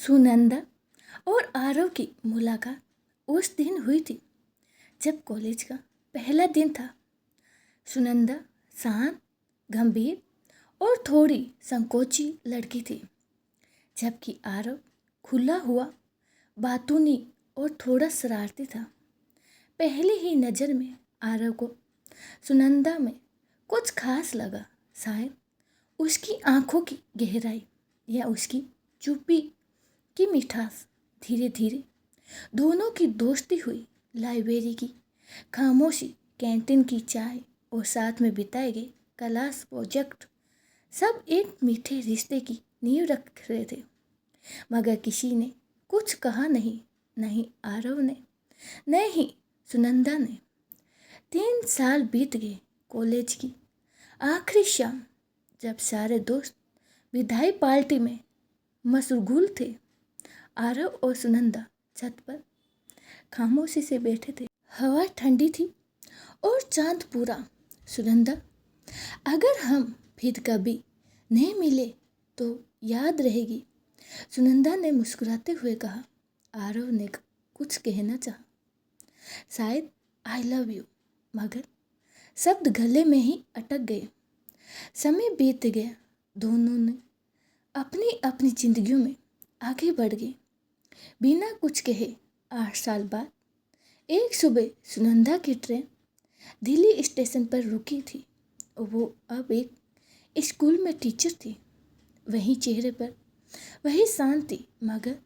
सुनंदा और आरव की मुलाकात उस दिन हुई थी जब कॉलेज का पहला दिन था। सुनंदा शांत, गंभीर और थोड़ी संकोची लड़की थी, जबकि आरव खुला हुआ, बातूनी और थोड़ा शरारती था। पहली ही नज़र में आरव को सुनंदा में कुछ खास लगा। शायद उसकी आंखों की गहराई या उसकी चुप्पी की मिठास। धीरे धीरे दोनों की दोस्ती हुई। लाइब्रेरी की खामोशी, कैंटीन की चाय और साथ में बिताए गए क्लास प्रोजेक्ट सब एक मीठे रिश्ते की नींव रख रहे थे। मगर किसी ने कुछ कहा नहीं, नहीं आरव ने, नहीं सुनंदा ने। 3 साल बीत गए। कॉलेज की आखिरी शाम, जब सारे दोस्त विदाई पार्टी में मशगूल थे, आरव और सुनंदा छत पर खामोशी से बैठे थे। हवा ठंडी थी और चांद पूरा। सुनंदा, अगर हम फिर कभी नहीं मिले तो याद रहेगी, सुनंदा ने मुस्कुराते हुए कहा। आरव ने कुछ कहना चाहा, शायद आई लव यू, मगर शब्द गले में ही अटक गए। समय बीत गया। दोनों ने अपनी अपनी जिंदगियों में आगे बढ़ गए बिना कुछ कहे। 8 साल बाद एक सुबह सुनंदा की ट्रेन दिल्ली स्टेशन पर रुकी थी। वो अब एक स्कूल में टीचर थी। वही चेहरे पर वही शांति, मगर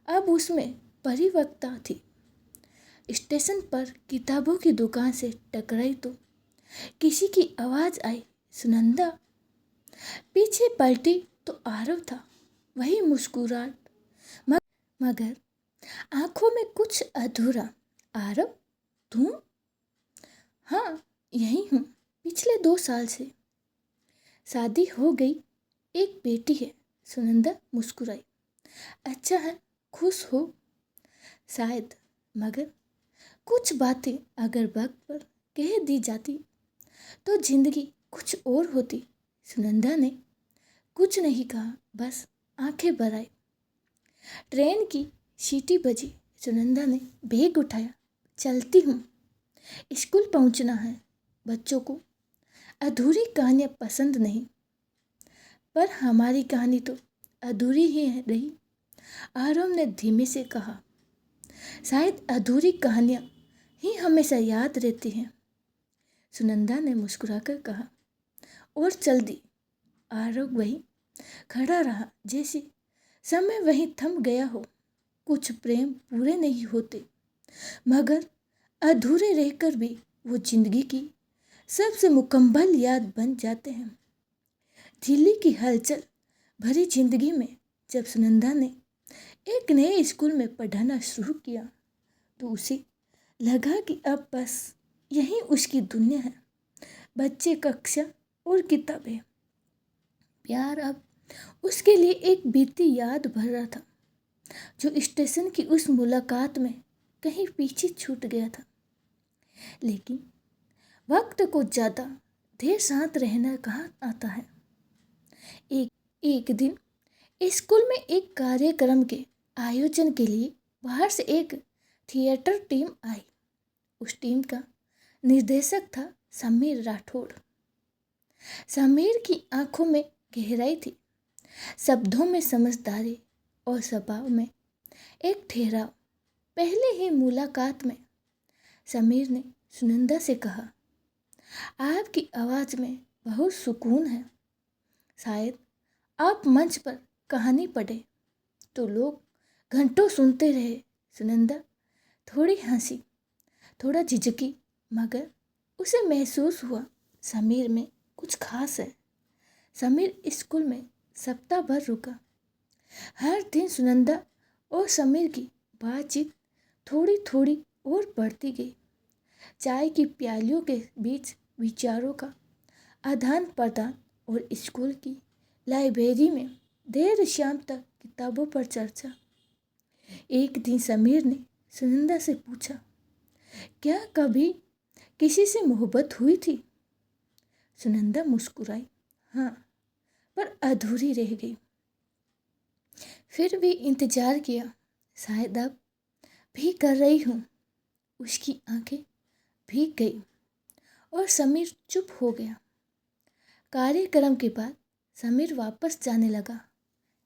अब उसमें परिपक्वता थी। स्टेशन पर किताबों की दुकान से टकराई तो किसी की आवाज़ आई, सुनंदा। पीछे पलटी तो आरव था। वही मुस्कुराहट, मगर आंखों में कुछ अधूरा। आरव, तुम? हाँ, यही हूँ, पिछले 2 साल से। शादी हो गई, एक बेटी है। सुनंदा मुस्कुराई। अच्छा है, खुश हो? शायद, मगर कुछ बातें अगर वक्त पर कह दी जाती तो जिंदगी कुछ और होती। सुनंदा ने कुछ नहीं कहा, बस आंखें भर आई। ट्रेन की सीटी बजी। सुनंदा ने बैग उठाया। चलती हूँ, स्कूल पहुँचना है। बच्चों को अधूरी कहानियाँ पसंद नहीं, पर हमारी कहानी तो अधूरी ही रही, आरव ने धीमे से कहा। शायद अधूरी कहानियाँ ही हमेशा याद रहती हैं, सुनंदा ने मुस्कुराकर कहा। और चल दी। आरव वहीं खड़ा रहा, जैसे समय वहीं थम गया हो। कुछ प्रेम पूरे नहीं होते, मगर अधूरे रहकर भी वो जिंदगी की सबसे मुकम्मल याद बन जाते हैं। दिल्ली की हलचल भरी जिंदगी में जब सुनंदा ने एक नए स्कूल में पढ़ाना शुरू किया तो उसे लगा कि अब बस यही उसकी दुनिया है। बच्चे, कक्षा और किताबें। प्यार अब उसके लिए एक बीती याद भर रहा था, जो स्टेशन की उस मुलाकात में कहीं पीछे छूट गया था। लेकिन वक्त को ज़्यादा देर साथ रहना कहाँ आता है। एक दिन स्कूल में एक कार्यक्रम के आयोजन के लिए बाहर से एक थिएटर टीम आई। उस टीम का निर्देशक था समीर राठौड़। समीर की आंखों में गहराई थी, शब्दों में समझदारी और स्वभाव में एक ठहराव। पहले ही मुलाकात में समीर ने सुनंदा से कहा, आपकी आवाज़ में बहुत सुकून है। शायद आप मंच पर कहानी पढ़े तो लोग घंटों सुनते रहे। सुनंदा थोड़ी हंसी, थोड़ा झिझकी, मगर उसे महसूस हुआ समीर में कुछ खास है। समीर स्कूल में सप्ताह भर रुका। हर दिन सुनंदा और समीर की बातचीत थोड़ी थोड़ी और बढ़ती गई। चाय की प्यालियों के बीच विचारों का आदान प्रदान और स्कूल की लाइब्रेरी में देर शाम तक किताबों पर चर्चा। एक दिन समीर ने सुनंदा से पूछा, क्या कभी किसी से मोहब्बत हुई थी? सुनंदा मुस्कुराई, हाँ, पर अधूरी रह गई। फिर भी इंतजार किया, शायद अब भी कर रही हूँ। उसकी आंखें भीग गई और समीर चुप हो गया। कार्यक्रम के बाद समीर वापस जाने लगा।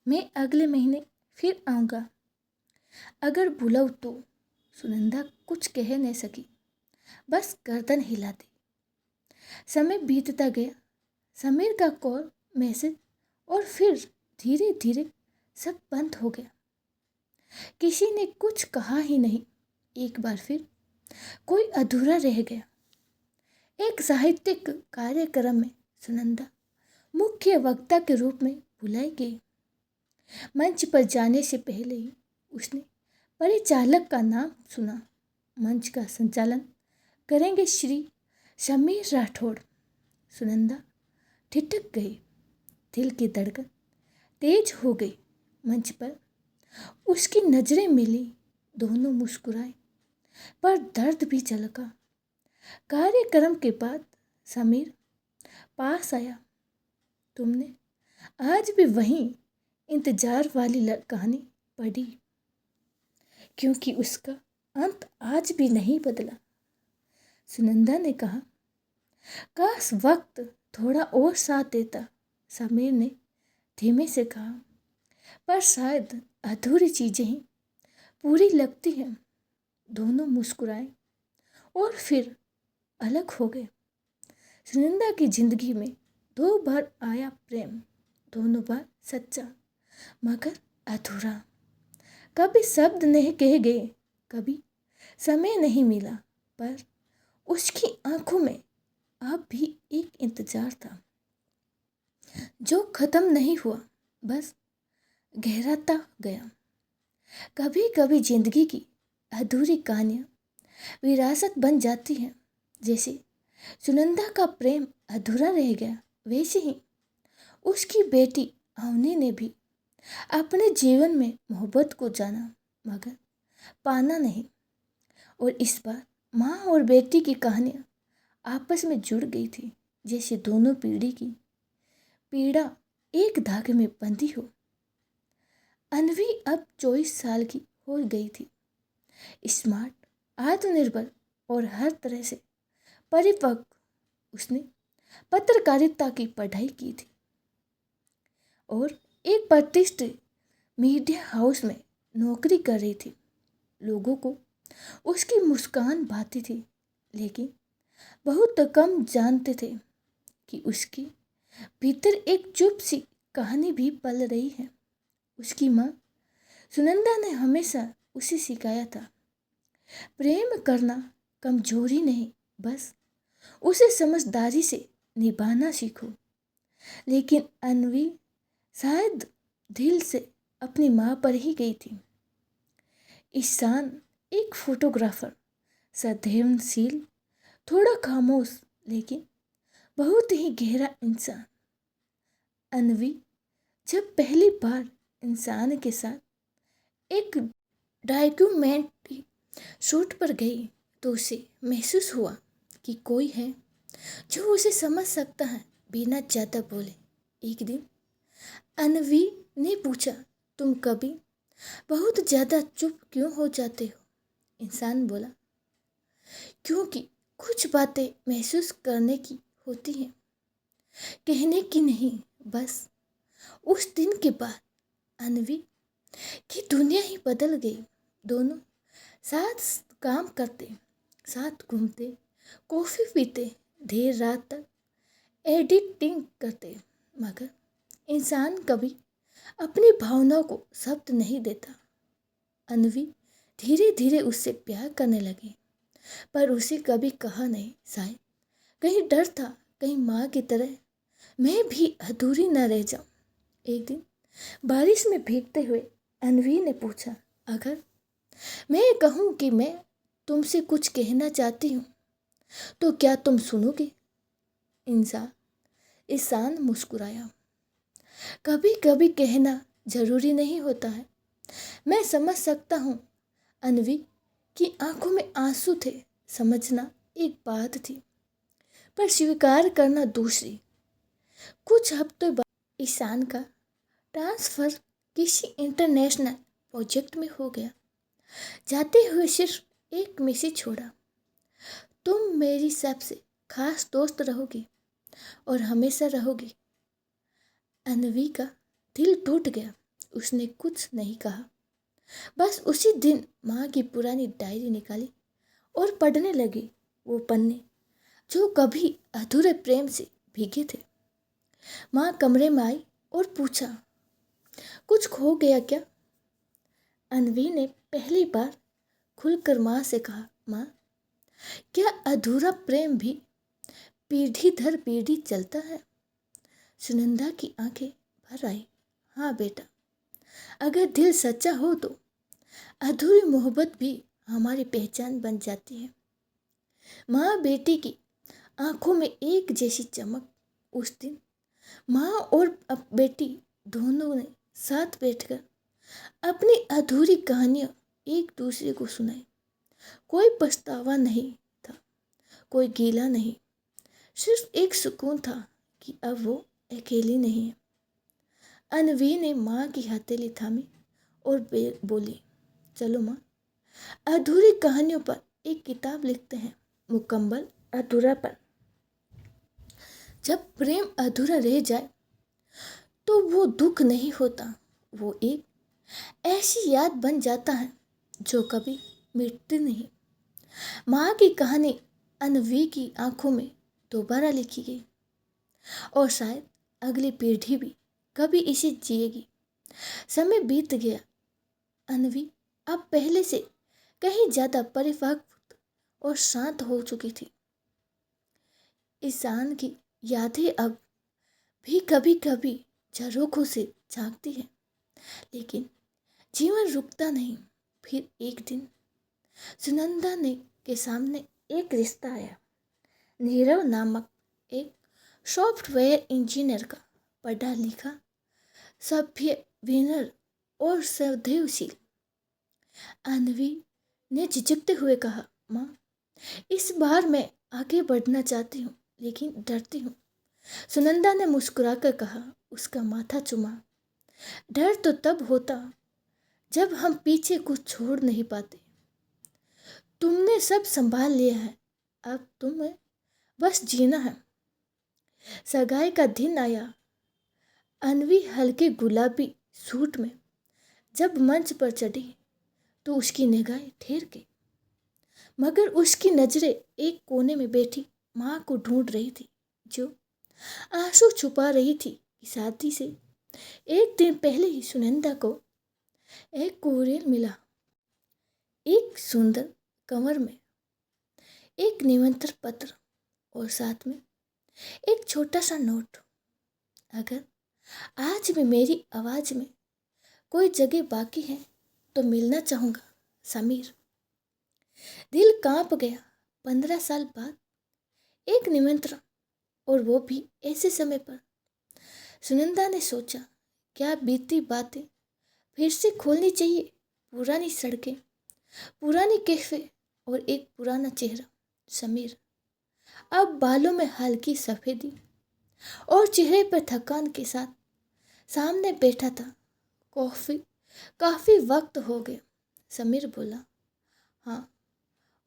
मैं अगले महीने फिर आऊँगा, अगर बुलाऊँ तो। सुनंदा कुछ कह नहीं सकी, बस गर्दन हिला दी। समय बीतता गया। समीर का कॉल, मैसेज और फिर धीरे धीरे सब बंद हो गया। किसी ने कुछ कहा ही नहीं। एक बार फिर कोई अधूरा रह गया। एक साहित्यिक कार्यक्रम में सुनंदा मुख्य वक्ता के रूप में बुलाई गई। मंच पर जाने से पहले ही उसने परिचालक का नाम सुना। मंच का संचालन करेंगे श्री समीर राठौड़। सुनंदा ठिठक गई, दिल की धड़कन तेज हो गई। मंच पर उसकी नजरें मिली, दोनों मुस्कुराए, पर दर्द भी झलका। कार्यक्रम के बाद समीर पास आया। तुमने आज भी वही इंतजार वाली कहानी पढ़ी? क्योंकि उसका अंत आज भी नहीं बदला। सुनंदा ने कहा, काश वक्त थोड़ा और साथ देता। समीर ने धीमे से कहा, पर शायद अधूरी चीजें ही पूरी लगती हैं। दोनों मुस्कुराए और फिर अलग हो गए। सुनंदा की जिंदगी में 2 बार आया प्रेम, दोनों बार सच्चा मगर अधूरा। कभी शब्द नहीं कहे गए, कभी समय नहीं मिला, पर उसकी आंखों में अब भी एक इंतजार था जो खत्म नहीं हुआ, बस गहराता गया। कभी कभी जिंदगी की अधूरी कहानियां विरासत बन जाती हैं। जैसे सुनंदा का प्रेम अधूरा रह गया, वैसे ही उसकी बेटी अवनी ने भी अपने जीवन में मोहब्बत को जाना मगर पाना नहीं। और इस बार माँ और बेटी की कहानियाँ आपस में जुड़ गई थी, जैसे दोनों पीढ़ी की पीड़ा एक धागे में बंधी हो। अन्वी अब 24 साल की हो गई थी, स्मार्ट, आत्मनिर्भर और हर तरह से परिपक्व। उसने पत्रकारिता की पढ़ाई की थी और एक प्रतिष्ठित मीडिया हाउस में नौकरी कर रही थी। लोगों को उसकी मुस्कान भाती थी, लेकिन बहुत कम जानते थे कि उसकी भीतर एक चुप सी कहानी भी पल रही है। उसकी माँ सुनंदा ने हमेशा उसे सिखाया था, प्रेम करना कमजोरी नहीं, बस उसे समझदारी से निभाना सीखो। लेकिन अन्वी शायद दिल से अपनी माँ पर ही गई थी। ईशान एक फोटोग्राफर, संवेदनशील, थोड़ा खामोश, लेकिन बहुत ही गहरा इंसान। अन्वी जब पहली बार इंसान के साथ एक डॉक्यूमेंट्री शूट पर गई तो उसे महसूस हुआ कि कोई है जो उसे समझ सकता है बिना ज़्यादा बोले। एक दिन अन्वी ने पूछा, तुम कभी बहुत ज़्यादा चुप क्यों हो जाते हो? इंसान बोला, क्योंकि कुछ बातें महसूस करने की होती हैं, कहने की नहीं। बस उस दिन के बाद अन्वी की दुनिया ही बदल गई। दोनों साथ काम करते, साथ घूमते, कॉफ़ी पीते, देर रात तक एडिटिंग करते, मगर इंसान कभी अपनी भावनाओं को शब्द नहीं देता। अन्वी धीरे धीरे उससे प्यार करने लगी, पर उसे कभी कहा नहीं। शायद कहीं डर था, कहीं माँ की तरह मैं भी अधूरी न रह जाऊं। एक दिन बारिश में भीगते हुए अन्वी ने पूछा, अगर मैं कहूँ कि मैं तुमसे कुछ कहना चाहती हूँ तो क्या तुम सुनोगे? ईशान मुस्कुराया, कभी कभी कहना जरूरी नहीं होता है। मैं समझ सकता हूँ। अन्वी की आंखों में आंसू थे। समझना एक बात थी, पर स्वीकार करना दूसरी। कुछ हफ्तों बाद ईशान का ट्रांसफ़र किसी इंटरनेशनल प्रोजेक्ट में हो गया। जाते हुए सिर्फ एक मैसेज छोड़ा, तुम मेरी सबसे खास दोस्त रहोगी और हमेशा रहोगी। अन्वी का दिल टूट गया। उसने कुछ नहीं कहा, बस उसी दिन माँ की पुरानी डायरी निकाली और पढ़ने लगी वो पन्ने जो कभी अधूरे प्रेम से भीगे थे। माँ कमरे में आई और पूछा, कुछ खो गया क्या? अन्वी ने पहली बार खुलकर माँ से कहा, माँ, क्या अधूरा प्रेम भी पीढ़ी दर पीढ़ी चलता है? सुनंदा की आंखें भर आई। हाँ बेटा, अगर दिल सच्चा हो तो अधूरी मोहब्बत भी हमारी पहचान बन जाती है। माँ बेटी की आंखों में एक जैसी चमक। उस दिन माँ और अब बेटी दोनों ने साथ बैठकर अपनी अधूरी कहानियाँ एक दूसरे को सुनाई। कोई पछतावा नहीं था, कोई गीला नहीं, सिर्फ एक सुकून था कि अब वो अकेली नहीं है। अन्वी ने माँ की हथेली थामी और बोली, चलो माँ, अधूरी कहानियों पर एक किताब लिखते हैं, मुकम्मल अधूरापन। जब प्रेम अधूरा रह जाए तो वो दुख नहीं होता, वो एक ऐसी याद बन जाता है जो कभी मिटती नहीं। माँ की कहानी अन्वी की आंखों में दोबारा लिखी गई और शायद अगली पीढ़ी भी कभी इसे जिएगी। समय बीत गया। अन्वी अब पहले से कहीं ज़्यादा परिपक्व और शांत हो चुकी थी। इंसान की यादें अब भी कभी कभी झरोखों से झांकती है, लेकिन जीवन रुकता नहीं। फिर एक दिन सुनंदा ने के सामने एक रिश्ता आया। नीरव नामक एक सॉफ्टवेयर इंजीनियर का पढ़ा लिखा, सभ्य, विनम्र और सदैवशील। अन्वी ने झिझकते हुए कहा, माँ, इस बार मैं आगे बढ़ना चाहती हूँ लेकिन डरती हूँ। सुनंदा ने मुस्कुराकर कहा, उसका माथा चुमा, डर तो तब होता जब हम पीछे कुछ छोड़ नहीं पाते। तुमने सब संभाल लिया है, अब तुम्हें बस जीना है। सगाई का दिन आया। अन्वी हल्के गुलाबी सूट में जब मंच पर चढ़ी तो उसकी निगाहें ठहर गई, मगर उसकी नजरें एक कोने में बैठी माँ को ढूंढ रही थी, जो आंसू छुपा रही थी कि शादी से एक दिन पहले ही सुनंदा को एक कोरियर मिला। एक सुंदर कवर में एक निमंत्रण पत्र और साथ में एक छोटा सा नोट। अगर आज भी मेरी आवाज़ में कोई जगह बाकी है तो मिलना चाहूँगा, समीर। दिल कांप गया। 15 साल बाद एक निमंत्रण, और वो भी ऐसे समय पर। सुनंदा ने सोचा, क्या बीती बातें फिर से खोलनी चाहिए। पुरानी सड़कें, पुरानी कैफे और एक पुराना चेहरा, समीर। अब बालों में हल्की सफ़ेदी और चेहरे पर थकान के साथ सामने बैठा था। काफ़ी वक्त हो गया, समीर बोला। हाँ,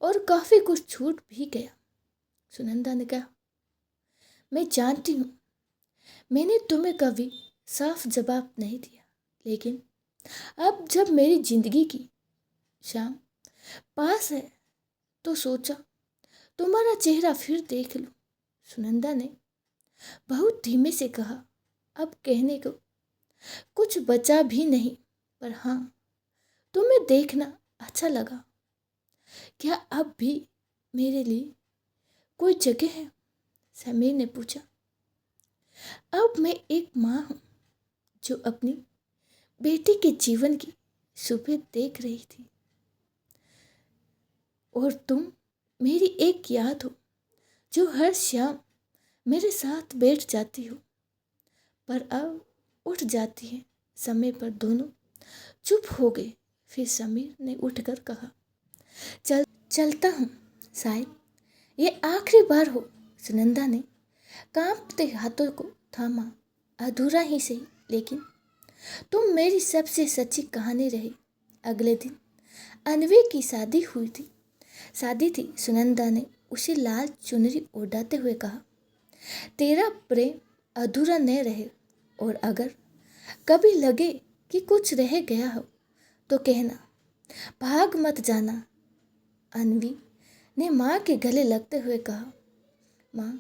और काफ़ी कुछ छूट भी गया, सुनंदा ने कहा। मैं जानती हूँ मैंने तुम्हें कभी साफ जवाब नहीं दिया, लेकिन अब जब मेरी जिंदगी की शाम पास है तो सोचा तुम्हारा चेहरा फिर देख लूं। सुनंदा ने बहुत धीमे से कहा, अब कहने को कुछ बचा भी नहीं, पर हाँ, तुम्हें देखना अच्छा लगा। क्या अब भी मेरे लिए कोई जगह है? समीर ने पूछा। अब मैं एक माँ हूँ जो अपनी बेटी के जीवन की सुबह देख रही थी, और तुम मेरी एक याद हो जो हर शाम मेरे साथ बैठ जाती हो, पर अब उठ जाती है। समय पर दोनों चुप हो गए। फिर समीर ने उठकर कहा, चलता हूँ, शायद ये आखिरी बार हो। सुनंदा ने कांपते हाथों को थामा। अधूरा ही सही, लेकिन तुम मेरी सबसे सच्ची कहानी रही। अगले दिन अनवी की शादी थी। सुनंदा ने उसे लाल चुनरी ओढ़ाते हुए कहा, तेरा प्रेम अधूरा न रहे, और अगर कभी लगे कि कुछ रह गया हो तो कहना, भाग मत जाना। अनवी ने माँ के गले लगते हुए कहा, माँ,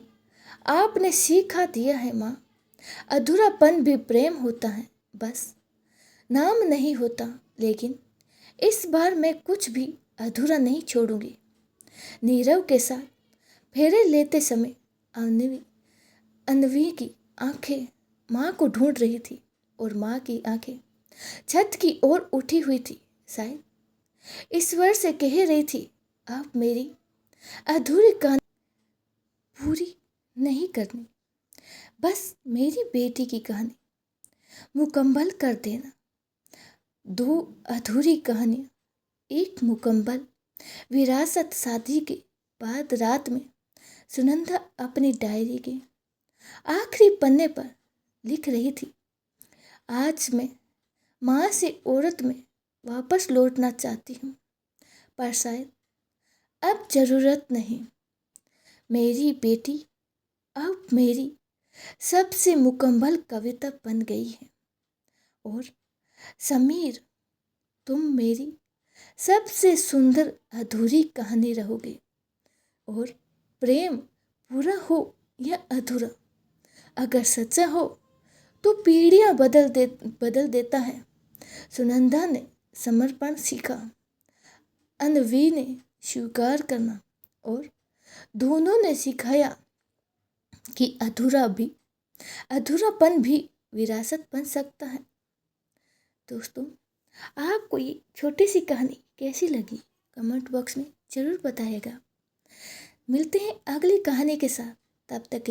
आपने सीखा दिया है माँ, अधूरापन भी प्रेम होता है, बस नाम नहीं होता। लेकिन इस बार मैं कुछ भी अधूरा नहीं छोड़ूंगी। नीरव के साथ फेरे लेते समय अनवी की आंखें माँ को ढूंढ रही थी और माँ की आंखें छत की ओर उठी हुई थी। शायद ईश्वर से कह रही थी, आप मेरी अधूरी कहानी पूरी नहीं करनी, बस मेरी बेटी की कहानी मुकम्मल कर देना। दो अधूरी कहानियाँ, एक मुकम्मल विरासत। शादी के बाद रात में सुनंदा अपनी डायरी के आखिरी पन्ने पर लिख रही थी, आज मैं माँ से औरत में वापस लौटना चाहती हूँ, पर शायद अब ज़रूरत नहीं। मेरी बेटी अब मेरी सबसे मुकम्मल कविता बन गई है, और समीर, तुम मेरी सबसे सुंदर अधूरी कहानी रहोगे। और प्रेम पूरा हो या अधूरा, अगर सच्चा हो तो पीढ़ियाँ बदल देता है। सुनंदा ने समर्पण सीखा, अनवी ने स्वीकार करना, और दोनों ने सिखाया कि अधूरापन भी विरासत बन सकता है। दोस्तों, आपको ये छोटी सी कहानी कैसी लगी कमेंट बॉक्स में ज़रूर बताइएगा। मिलते हैं अगली कहानी के साथ, तब तक के लिए